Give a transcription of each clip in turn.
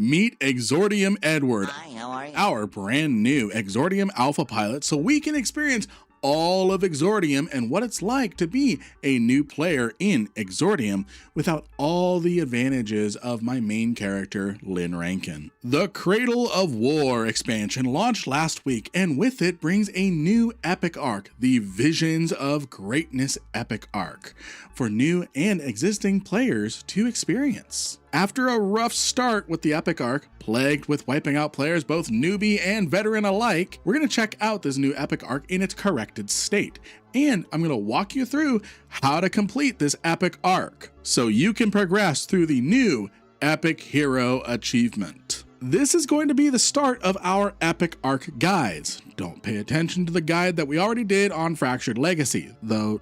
Meet Exordium Edward, Hi, how are you? our brand new Exordium Alpha pilot, so we can experience all of Exordium and what it's like to be a new player in Exordium without all the advantages of my main character, Lynn Rankin. The Cradle of War expansion launched last week, and with it brings a new epic arc, the Visions of Greatness epic arc, for new and existing players to experience. After a rough start with the epic arc, plagued with wiping out players both newbie and veteran alike, we're going to check out this new epic arc in its corrected state. And I'm going to walk you through how to complete this epic arc so you can progress through the new Epic Hero achievement. This is going to be the start of our epic arc guides. Don't pay attention to the guide that we already did on Fractured Legacy, though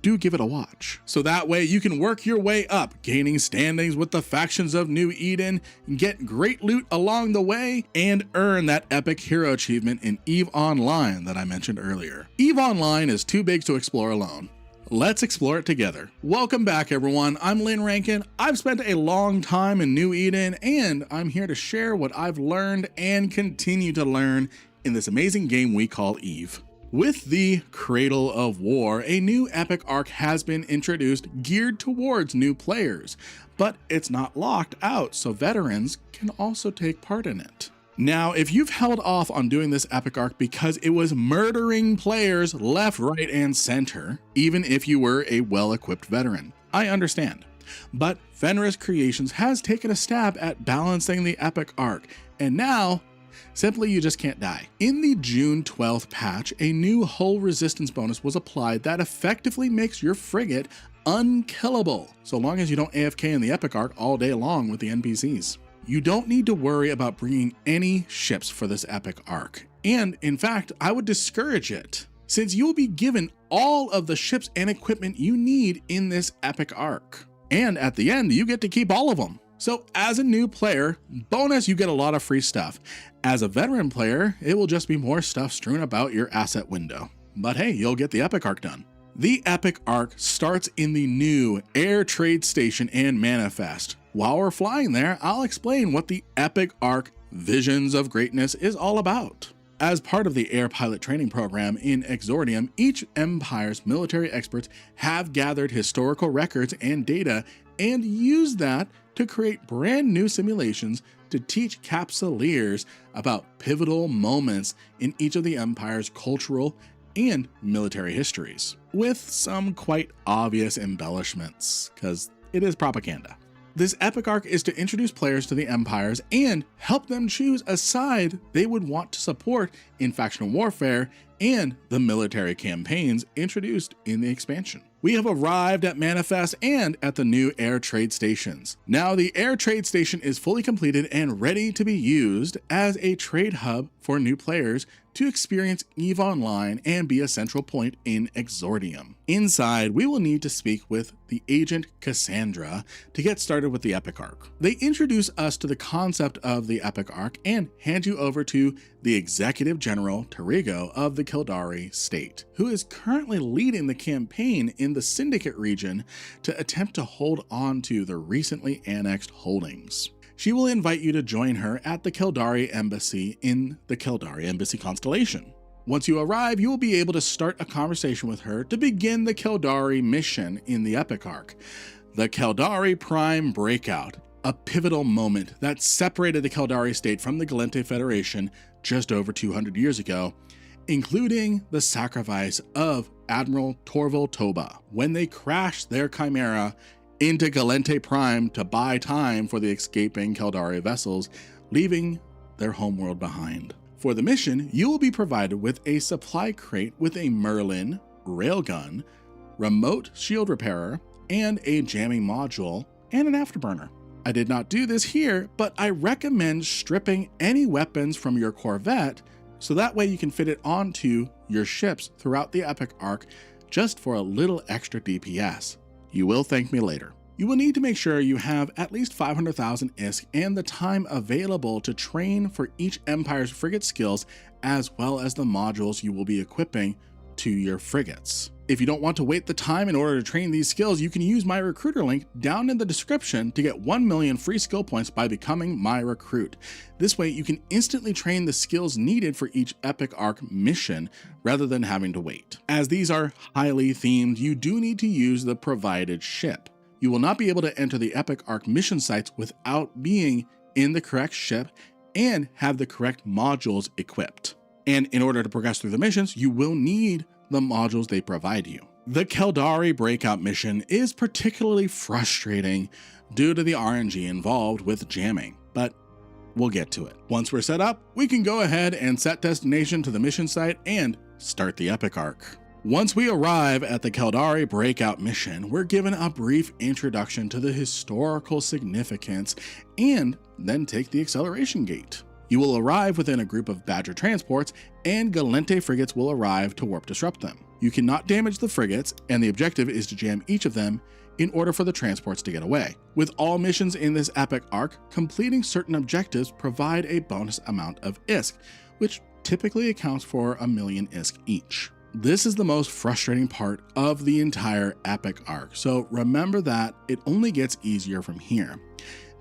do give it a watch. So that way you can work your way up, gaining standings with the factions of New Eden, get great loot along the way, and earn that epic hero achievement in EVE Online that I mentioned earlier. EVE Online is too big to explore alone. Let's explore it together. Welcome back, everyone. I'm Lynn Rankin. I've spent a long time in New Eden, and I'm here to share what I've learned and continue to learn in this amazing game we call EVE. With the Cradle of War, a new epic arc has been introduced geared towards new players, but it's not locked out, so veterans can also take part in it. Now, if you've held off on doing this epic arc because it was murdering players left, right, and center, even if you were a well-equipped veteran, I understand. But Fenris Creations has taken a stab at balancing the epic arc, and now simply, you just can't die. In the June 12th patch, a new hull resistance bonus was applied that effectively makes your frigate unkillable, so long as you don't AFK in the epic arc all day long with the NPCs. You don't need to worry about bringing any ships for this epic arc, and in fact, I would discourage it, since you will be given all of the ships and equipment you need in this epic arc. And at the end, you get to keep all of them. So as a new player, bonus, you get a lot of free stuff. As a veteran player, it will just be more stuff strewn about your asset window. But hey, you'll get the epic arc done. The epic arc starts in the new Air Trade Station and Manifest. While we're flying there, I'll explain what the epic arc Visions of Greatness is all about. As part of the air pilot training program in Exordium, each empire's military experts have gathered historical records and data and used that to create brand new simulations to teach Capsuleers about pivotal moments in each of the Empire's cultural and military histories, with some quite obvious embellishments, because it is propaganda. This epic arc is to introduce players to the Empires and help them choose a side they would want to support in factional warfare and the military campaigns introduced in the expansion. We have arrived at Manifest and at the new air trade stations. Now the air trade station is fully completed and ready to be used as a trade hub for new players to experience EVE Online and be a central point in Exordium. Inside, we will need to speak with the agent Cassandra to get started with the epic arc. They introduce us to the concept of the epic arc and hand you over to the Executive General Tarigo of the Caldari state, who is currently leading the campaign in the Syndicate region to attempt to hold on to the recently annexed holdings. She will invite you to join her at the Caldari Embassy in the Caldari Embassy constellation. Once you arrive, you will be able to start a conversation with her to begin the Caldari mission in the epic arc, the Caldari Prime Breakout, a pivotal moment that separated the Caldari state from the Galente Federation just over 200 years ago, including the sacrifice of Admiral Torval Toba when they crashed their Chimera into Galente Prime to buy time for the escaping Caldari vessels, leaving their homeworld behind. For the mission, you will be provided with a supply crate with a Merlin, railgun, remote shield repairer, and a jamming module, and an afterburner. I did not do this here, but I recommend stripping any weapons from your Corvette so that way you can fit it onto your ships throughout the epic arc just for a little extra DPS. You will thank me later. You will need to make sure you have at least 500,000 ISK and the time available to train for each Empire's frigate skills, as well as the modules you will be equipping to your frigates. If you don't want to wait the time in order to train these skills, you can use my recruiter link down in the description to get 1 million free skill points by becoming my recruit. This way you can instantly train the skills needed for each epic arc mission rather than having to wait. As these are highly themed, you do need to use the provided ship. You will not be able to enter the epic arc mission sites without being in the correct ship and have the correct modules equipped. And in order to progress through the missions, you will need the modules they provide you. The Caldari Breakout mission is particularly frustrating due to the RNG involved with jamming, but we'll get to it. Once we're set up, we can go ahead and set destination to the mission site and start the epic arc. Once we arrive at the Caldari Breakout mission, we're given a brief introduction to the historical significance and then take the acceleration gate. You will arrive within a group of Badger transports, and Gallente frigates will arrive to warp disrupt them. You cannot damage the frigates, and the objective is to jam each of them in order for the transports to get away. With all missions in this epic arc, completing certain objectives provide a bonus amount of ISK, which typically accounts for 1 million ISK each. This is the most frustrating part of the entire epic arc, so remember that it only gets easier from here.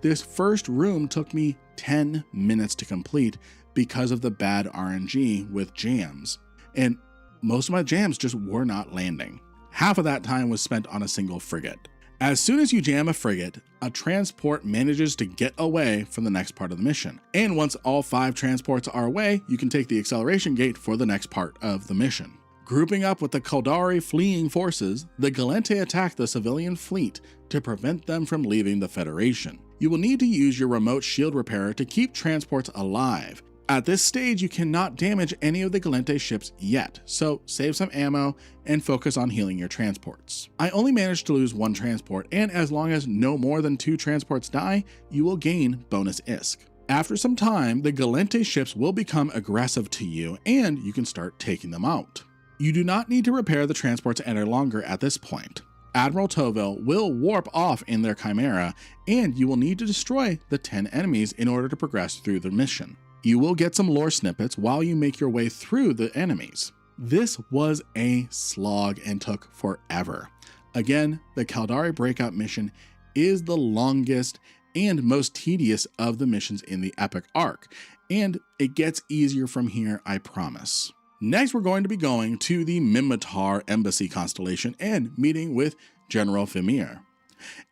This first room took me 10 minutes to complete because of the bad RNG with jams, and most of my jams just were not landing. Half of that time was spent on a single frigate. As soon as you jam a frigate, a transport manages to get away from the next part of the mission. And once all 5 transports are away, you can take the acceleration gate for the next part of the mission. Grouping up with the Caldari fleeing forces, the Gallente attack the civilian fleet to prevent them from leaving the Federation. You will need to use your remote shield repairer to keep transports alive. At this stage, you cannot damage any of the Gallente ships yet, so save some ammo and focus on healing your transports. I only managed to lose 1 transport, and as long as no more than 2 transports die, you will gain bonus ISK. After some time, the Gallente ships will become aggressive to you, and you can start taking them out. You do not need to repair the transports any longer at this point. Admiral Toville will warp off in their Chimera, and you will need to destroy the 10 enemies in order to progress through the mission. You will get some lore snippets while you make your way through the enemies. This was a slog and took forever. Again, the Caldari Breakout mission is the longest and most tedious of the missions in the epic arc, and it gets easier from here, I promise. Next, we're going to be going to the Minmatar Embassy constellation and meeting with General Fimir.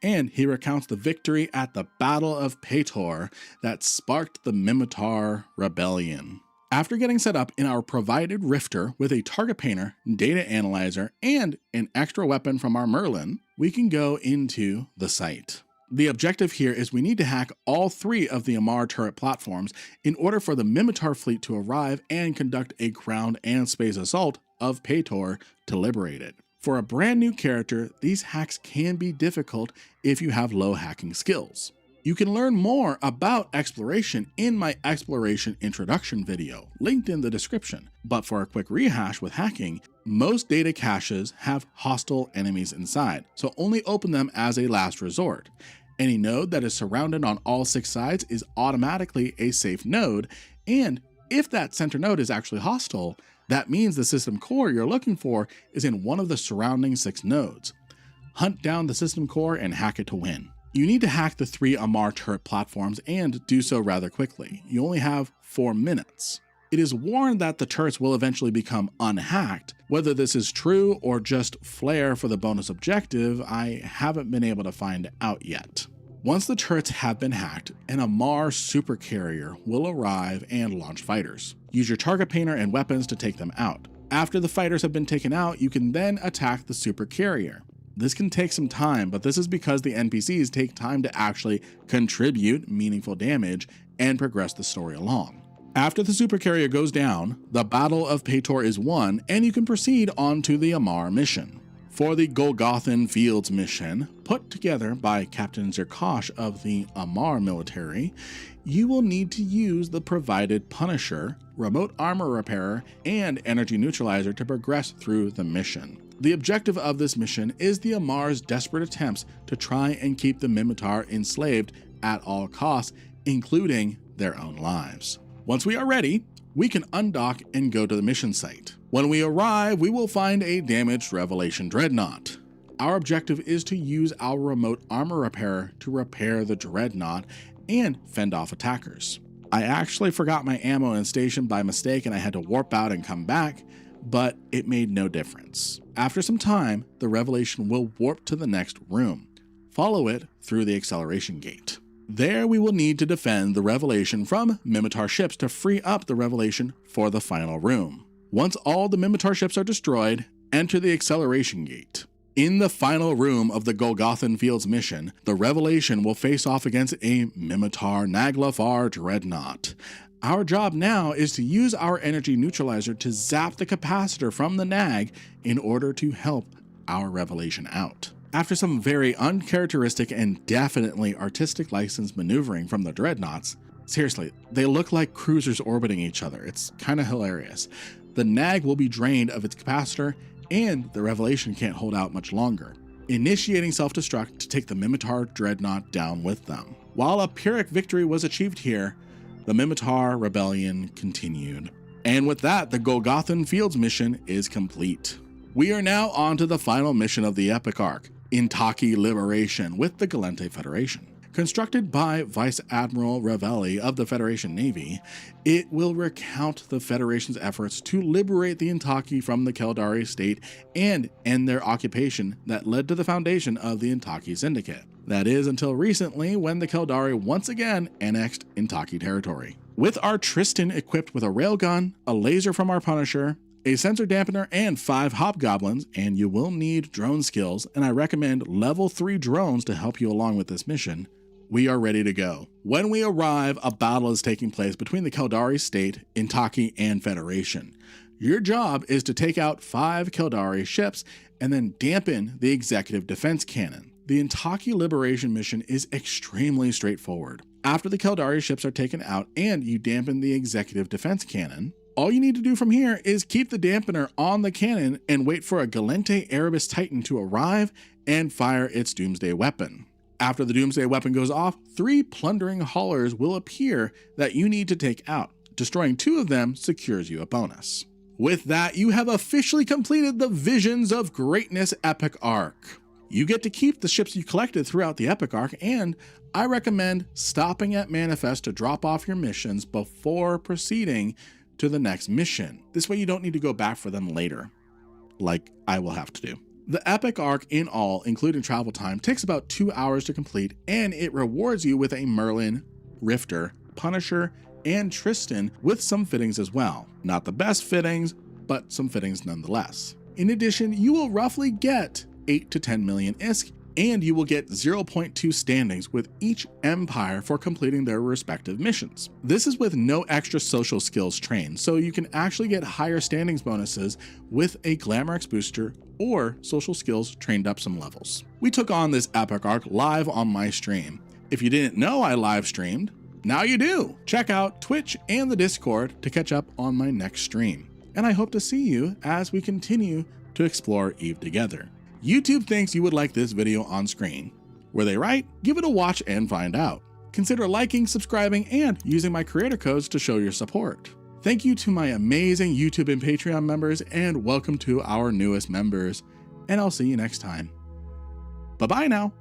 And he recounts the victory at the Battle of Pator that sparked the Minmatar Rebellion. After getting set up in our provided rifter with a target painter, data analyzer, and an extra weapon from our Merlin, we can go into the site. The objective here is we need to hack all 3 of the Amarr turret platforms in order for the Minmatar fleet to arrive and conduct a ground and space assault of Pator to liberate it. For a brand new character, these hacks can be difficult if you have low hacking skills. You can learn more about exploration in my exploration introduction video, linked in the description. But for a quick rehash with hacking, most data caches have hostile enemies inside, so only open them as a last resort. Any node that is surrounded on all 6 sides is automatically a safe node, and if that center node is actually hostile, that means the system core you're looking for is in one of the surrounding 6 nodes. Hunt down the system core and hack it to win. You need to hack the 3 Amarr turret platforms and do so rather quickly. You only have 4 minutes. It is warned that the turrets will eventually become unhacked. Whether this is true or just flair for the bonus objective, I haven't been able to find out yet. Once the turrets have been hacked, an Amarr supercarrier will arrive and launch fighters. Use your target painter and weapons to take them out. After the fighters have been taken out, you can then attack the supercarrier. This can take some time, but this is because the NPCs take time to actually contribute meaningful damage and progress the story along. After the supercarrier goes down, the Battle of Pator is won, and you can proceed on to the Amarr mission. For the Golgothan Fields mission, put together by Captain Zerkosh of the Amarr military, you will need to use the provided Punisher, Remote Armor Repairer, and Energy Neutralizer to progress through the mission. The objective of this mission is the Amarr's desperate attempts to try and keep the Minmatar enslaved at all costs, including their own lives. Once we are ready, we can undock and go to the mission site. When we arrive, we will find a damaged Revelation Dreadnought. Our objective is to use our remote armor repairer to repair the Dreadnought and fend off attackers. I actually forgot my ammo in station by mistake and I had to warp out and come back, but it made no difference. After some time, the Revelation will warp to the next room. Follow it through the acceleration gate. There we will need to defend the Revelation from Mimitar ships to free up the Revelation for the final room. Once all the Mimitar ships are destroyed, enter the acceleration gate. In the final room of the Golgothan Fields mission, the Revelation will face off against a Mimitar Naglafar Dreadnought. Our job now is to use our energy neutralizer to zap the capacitor from the Nag in order to help our Revelation out. After some very uncharacteristic and definitely artistic license maneuvering from the Dreadnoughts, seriously, they look like cruisers orbiting each other. It's kind of hilarious. The Nag will be drained of its capacitor and the Revelation can't hold out much longer, initiating self-destruct to take the Mimitar Dreadnought down with them. While a Pyrrhic victory was achieved here, the Mimitar rebellion continued. And with that, the Golgothan Fields mission is complete. We are now on to the final mission of the epic arc, Intaki Liberation with the Gallente Federation. Constructed by Vice Admiral Ravelli of the Federation Navy, it will recount the Federation's efforts to liberate the Intaki from the Caldari state and end their occupation that led to the foundation of the Intaki Syndicate. That is until recently when the Caldari once again annexed Intaki territory. With our Tristan equipped with a railgun, a laser from our Punisher, a sensor dampener, and 5 hobgoblins, and you will need drone skills, and I recommend level 3 drones to help you along with this mission, we are ready to go. When we arrive, a battle is taking place between the Caldari state, Intaki, and Federation. Your job is to take out 5 Caldari ships and then dampen the executive defense cannon. The Intaki Liberation mission is extremely straightforward. After the Caldari ships are taken out and you dampen the executive defense cannon, all you need to do from here is keep the dampener on the cannon and wait for a Gallente Erebus Titan to arrive and fire its Doomsday weapon. After the Doomsday weapon goes off, 3 plundering haulers will appear that you need to take out. Destroying 2 of them secures you a bonus. With that, you have officially completed the Visions of Greatness epic arc. You get to keep the ships you collected throughout the epic arc, and I recommend stopping at Manifest to drop off your missions before proceeding to the next mission. This way you don't need to go back for them later, like I will have to do. The epic arc in all, including travel time, takes about 2 hours to complete, and it rewards you with a Merlin, Rifter, Punisher, and Tristan with some fittings as well. Not the best fittings, but some fittings nonetheless. In addition, you will roughly get 8 to 10 million ISK, and you will get 0.2 standings with each empire for completing their respective missions. This is with no extra social skills trained, so you can actually get higher standings bonuses with a Glamour-X booster or social skills trained up some levels. We took on this epic arc live on my stream. If you didn't know I live streamed, now you do. Check out Twitch and the Discord to catch up on my next stream. And I hope to see you as we continue to explore EVE together. YouTube thinks you would like this video on screen. Were they right? Give it a watch and find out. Consider liking, subscribing, and using my creator codes to show your support. Thank you to my amazing YouTube and Patreon members, and welcome to our newest members. And I'll see you next time. Bye-bye now.